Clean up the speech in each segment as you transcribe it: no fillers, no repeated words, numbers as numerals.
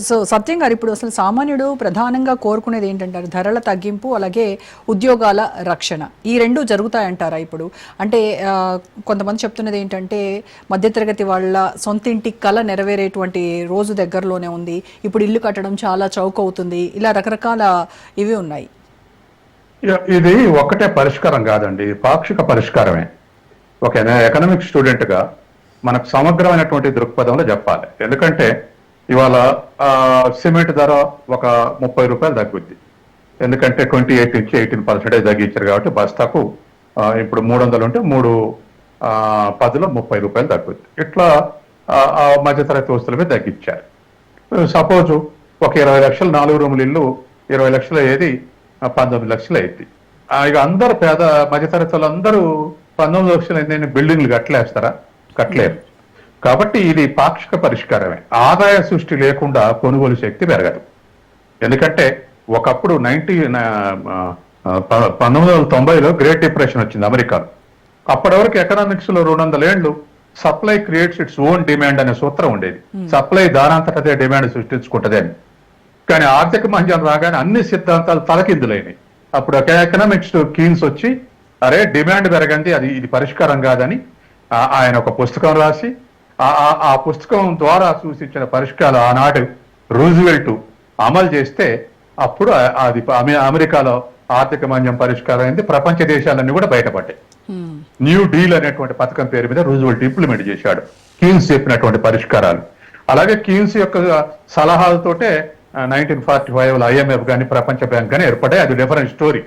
So సత్యం గారు, ఇప్పుడు అసలు సామాన్యుడు ప్రధానంగా కోరుకునేది ఏంటంటారు? ధరల తగ్గింపు, అలాగే ఉద్యోగాల రక్షణ. ఈ రెండు జరుగుతాయంటారా ఇప్పుడు? అంటే కొంతమంది చెప్తున్నది ఏంటంటే మధ్యతరగతి వాళ్ళ సొంతింటి కళ నెరవేరేటువంటి రోజు దగ్గరలోనే ఉంది, ఇప్పుడు ఇల్లు కట్టడం చాలా చౌకవుతుంది, ఇలా రకరకాల ఇవి ఉన్నాయి. ఇది ఒక్కటే పరిష్కారం కాదండి, పాక్షిక పరిష్కారమే. ఒక ఎకనామిక్ స్టూడెంట్గా మనకు సమగ్రమైనటువంటి దృక్పథంలో చెప్పాలి. ఎందుకంటే ఇవాళ సిమెంట్ ధర ఒక 30 రూపాయలు తగ్గుద్ది. ఎందుకంటే 28 నుంచి 18% తగ్గించారు కాబట్టి బస్తాకు ఇప్పుడు 300 ఉంటే 3 10లో 30 రూపాయలు తగ్గుద్ది. ఇట్లా మధ్యతరగతి వస్తువుల మీద తగ్గించారు. సపోజ్ ఒక 20 లక్షలు 4 రూముల ఇల్లు 20 లక్షలు అయ్యేది 19 లక్షలు అయింది. ఇక అందరూ పేద మధ్యతరగతి వాళ్ళందరూ 19 లక్షలు అయింది బిల్డింగ్లు కట్టలేస్తారా? కట్టలేరు. కాబట్టి ఇది పాక్షిక పరిష్కారమే. ఆదాయ సృష్టి లేకుండా కొనుగోలు శక్తి పెరగదు. ఎందుకంటే ఒకప్పుడు 1990లో గ్రేట్ డిప్రెషన్ వచ్చింది అమెరికాలో. అప్పటి వరకు ఎకనామిక్స్ లో 200 ఏళ్లు supply creates its own demand అనే సూత్రం ఉండేది. సప్లై దానంతటదే డిమాండ్ సృష్టించుకుంటది అని. కానీ ఆర్థిక మహ్యం రాగానే అన్ని సిద్ధాంతాలు తలకిందులైనవి. అప్పుడు ఒక ఎకనామిక్స్ కీన్స్ వచ్చి అరే డిమాండ్ పెరగంది, ఇది పరిష్కారం కాదని ఆయన ఒక పుస్తకం రాసి ఆ పుస్తకం ద్వారా సూచించిన పరిష్కారాలు ఆనాడు రూజ్వెల్ట్ అమలు చేస్తే అప్పుడు అది అమెరికాలో ఆర్థిక మాంద్యం పరిష్కారం అయింది. ప్రపంచ దేశాలన్నీ కూడా బయటపడ్డాయి. న్యూ డీల్ అనేటువంటి పథకం పేరు మీద రూజ్వెల్ట్ ఇంప్లిమెంట్ చేశాడు కీన్స్ చెప్పినటువంటి పరిష్కారాలు. అలాగే కీన్స్ యొక్క సలహాలతోటే 1945లో IMF కానీ ప్రపంచ బ్యాంక్ కానీ ఏర్పడ్డాయి. అది డిఫరెంట్ స్టోరీ.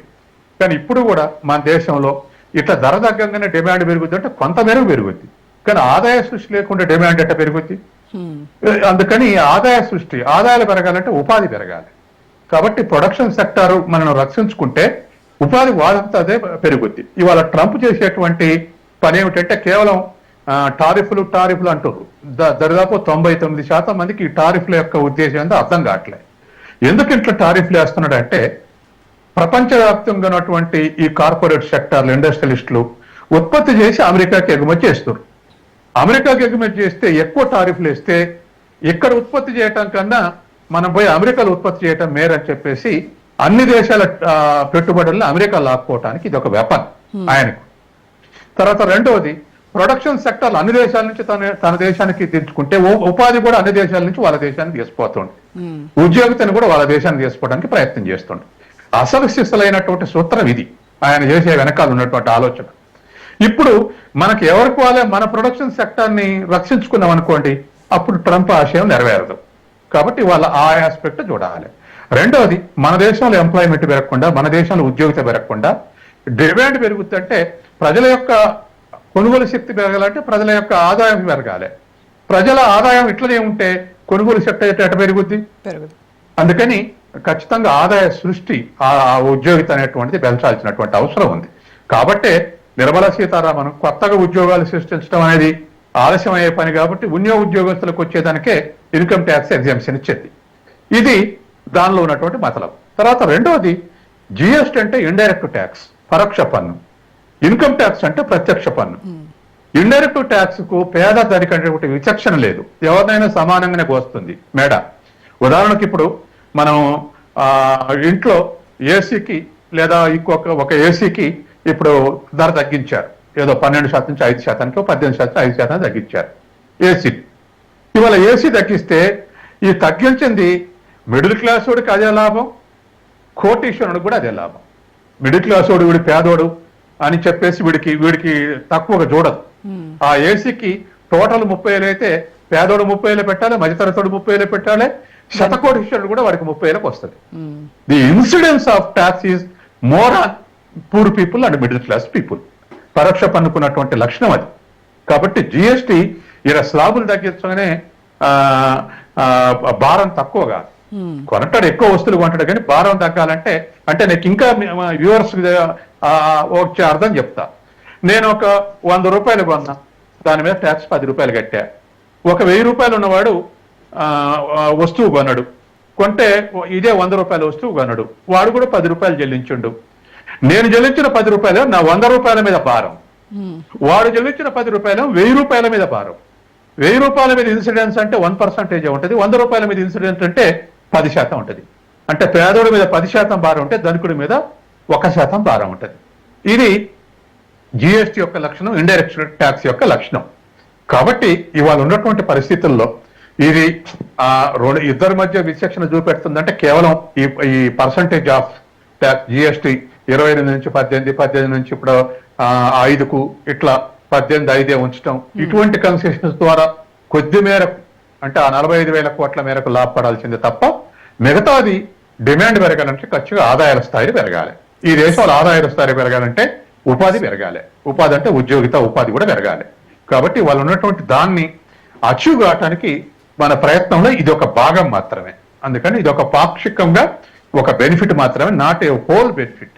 కానీ ఇప్పుడు కూడా మన దేశంలో ఇట్లా ధర తగ్గంగానే డిమాండ్ పెరుగుద్ది అంటే కొంత మేరకు పెరుగుద్ది. కానీ ఆదాయ సృష్టి లేకుండా డిమాండ్ ఎట్లా పెరుగుద్ది? అందుకని ఆదాయాలు పెరగాలంటే ఉపాధి పెరగాలి. కాబట్టి ప్రొడక్షన్ సెక్టార్ మనం రక్షించుకుంటే ఉపాధి వాదంతా అదే పెరుగుద్ది. ఇవాళ ట్రంప్ చేసేటువంటి పని ఏమిటంటే కేవలం టారిఫ్లు అంటారు. దాదాపు 99% మందికి ఈ టారిఫ్ల యొక్క ఉద్దేశం ఏంటో అర్థం కావట్లేదు. ఎందుకు ఇట్లా టారిఫ్లు వేస్తున్నాడు అంటే ప్రపంచవ్యాప్తంగా ఉన్నటువంటి ఈ కార్పొరేట్ సెక్టార్లు ఇండస్ట్రియలిస్టులు ఉత్పత్తి చేసి అమెరికాకి ఎగుమతి చేస్తారు. అమెరికాకి ఎగుమతి చేస్తే ఎక్కువ టారిఫ్లు వేస్తే ఇక్కడ ఉత్పత్తి చేయటం కన్నా మనం పోయి అమెరికాలో ఉత్పత్తి చేయటం మేరని చెప్పేసి అన్ని దేశాల పెట్టుబడులను అమెరికా లాక్కోవటానికి ఇది ఒక వెపన్ ఆయనకు. తర్వాత రెండవది ప్రొడక్షన్ సెక్టార్లు అన్ని దేశాల నుంచి తన దేశానికి తెచ్చుకుంటే ఉపాధి కూడా అన్ని దేశాల నుంచి వాళ్ళ దేశానికి తీసుకుపోతుంది. ఉద్యోగితను కూడా వాళ్ళ దేశానికి తీసుకోవడానికి ప్రయత్నం చేస్తుండే. అసలు శిస్తులైనటువంటి సూత్రం ఇది ఆయన చేసే వెనకాల ఉన్నటువంటి ఆలోచన. ఇప్పుడు మనకి ఎవరికి వాళ్ళే మన ప్రొడక్షన్ సెక్టార్ ని రక్షించుకున్నాం అనుకోండి, అప్పుడు ట్రంప్ ఆశయం నెరవేరదు. కాబట్టి వాళ్ళ ఆ ఆస్పెక్ట్ చూడాలి. రెండవది మన దేశంలో ఎంప్లాయ్మెంట్ పెరగకుండా, మన దేశంలో ఉద్యోగిత పెరగకుండా డిమాండ్ పెరుగుతుంటే ప్రజల యొక్క కొనుగోలు శక్తి పెరగాలంటే ప్రజల యొక్క ఆదాయం పెరగాలి. ప్రజల ఆదాయం ఇట్లనే ఉంటే కొనుగోలు శక్తి ఎట్ట పెరుగుద్ది? అందుకని ఖచ్చితంగా ఆదాయ సృష్టి ఆ ఉద్యోగిత అనేటువంటిది పెంచాల్సినటువంటి అవసరం ఉంది. కాబట్టే నిర్మలా సీతారామన్ కొత్తగా ఉద్యోగాలు సృష్టించడం అనేది ఆలస్యం అయ్యే పని కాబట్టి ఉద్యోగస్తులకు వచ్చేదానికే ఇన్కమ్ ట్యాక్స్ ఎగ్జామ్షన్ ఇచ్చేది. ఇది దానిలో ఉన్నటువంటి మతలం. తర్వాత రెండవది జిఎస్టీ అంటే ఇండైరెక్ట్ ట్యాక్స్, పరోక్ష పన్ను. ఇన్కమ్ ట్యాక్స్ అంటే ప్రత్యక్ష పన్ను. ఇండైరెక్ట్ ట్యాక్స్ కు పేద ధనిక అనేటువంటి విచక్షణ లేదు, ఎవరినైనా సమానంగానే వస్తుంది మేడ. ఉదాహరణకి ఇప్పుడు మనం ఇంట్లో ఏసీకి లేదా ఒక ఏసీకి ఇప్పుడు ధర తగ్గించారు. ఏదో 12% నుంచి 5%, 18% 5% తగ్గించారు ఏసీ. ఇవాళ ఏసీ తగ్గిస్తే ఈ తగ్గించింది మిడిల్ క్లాస్ వాడికి అదే లాభం, కోటీశ్వరుడికి కూడా అదే లాభం. మిడిల్ క్లాస్ వాడు వీడి పేదోడు అని చెప్పేసి వీడికి తక్కువగా చూడదు. ఆ ఏసీకి టోటల్ 30,000 అయితే పేదోడు 30,000 పెట్టాలి, మధ్యతరగతి 30,000 పెట్టాలి, శతకోటీశ్వరుడు కూడా వాడికి 30,000 వస్తుంది. The incidence of tax is more on poor people and middle class people. పరోక్ష పన్నుకున్నటువంటి లక్షణం అది. కాబట్టి జిఎస్టీ ఇలా స్లాబులు తగ్గించగానే భారం తక్కువ కాదు. కొనటాడు ఎక్కువ వస్తువులు కొంటాడు, కానీ భారం తగ్గాలంటే అంటే నీకు ఇంకా వ్యూవర్స్ వచ్చే అర్థం చెప్తా. నేను ఒక 100 రూపాయలు కొన్నా, దాని మీద ట్యాక్స్ 10 రూపాయలు కట్టా. ఒక 1000 రూపాయలు ఉన్నవాడు వస్తువు కొన్నాడు, కొంటే ఇదే 100 రూపాయల వస్తువు కొన్నాడు, వాడు కూడా 10 రూపాయలు చెల్లించుండు. నేను చెల్లించిన 10 రూపాయలు నా 100 రూపాయల మీద భారం, వాడు చెల్లించిన 10 రూపాయలు 1000 రూపాయల మీద భారం. రూపాయల మీద ఇన్సిడెన్స్ అంటే 1% ఉంటుంది, 100 రూపాయల మీద ఇన్సిడెన్స్ అంటే 10% ఉంటుంది. అంటే పేదోడి మీద 10% భారం ఉంటే ధనికుడి మీద 1% భారం ఉంటుంది. ఇది జిఎస్టీ యొక్క లక్షణం, ఇండైరెక్ట్ ట్యాక్స్ యొక్క లక్షణం. కాబట్టి ఇవాళ ఉన్నటువంటి పరిస్థితుల్లో ఇది ఇద్దరి మధ్య విచక్షణ చూపెడుతుందంటే కేవలం ఈ పర్సంటేజ్ ఆఫ్ ట్యాక్స్ జిఎస్టీ 28 నుంచి 18 నుంచి ఇప్పుడు 5కు ఇట్లా 18 ఉంచడం, ఇటువంటి కన్సెషన్స్ ద్వారా కొద్ది మేరకు అంటే ఆ 45,000 కోట్ల మేరకు లాభపడాల్సిందే తప్ప మిగతాది డిమాండ్ పెరగాలంటే ఖచ్చితంగా ఆదాయాల స్థాయి పెరగాలి. ఈ దేశంలో ఆదాయాల స్థాయి పెరగాలంటే ఉపాధి పెరగాలి. ఉపాధి అంటే ఉపాధి కూడా పెరగాలి. కాబట్టి వాళ్ళు ఉన్నటువంటి దాన్ని అచీవ్ కావటానికి మన ప్రయత్నంలో ఇది ఒక భాగం మాత్రమే. అందుకని ఇది ఒక పాక్షికంగా ఒక బెనిఫిట్ మాత్రమే, నాట్ ఏ హోల్ బెనిఫిట్.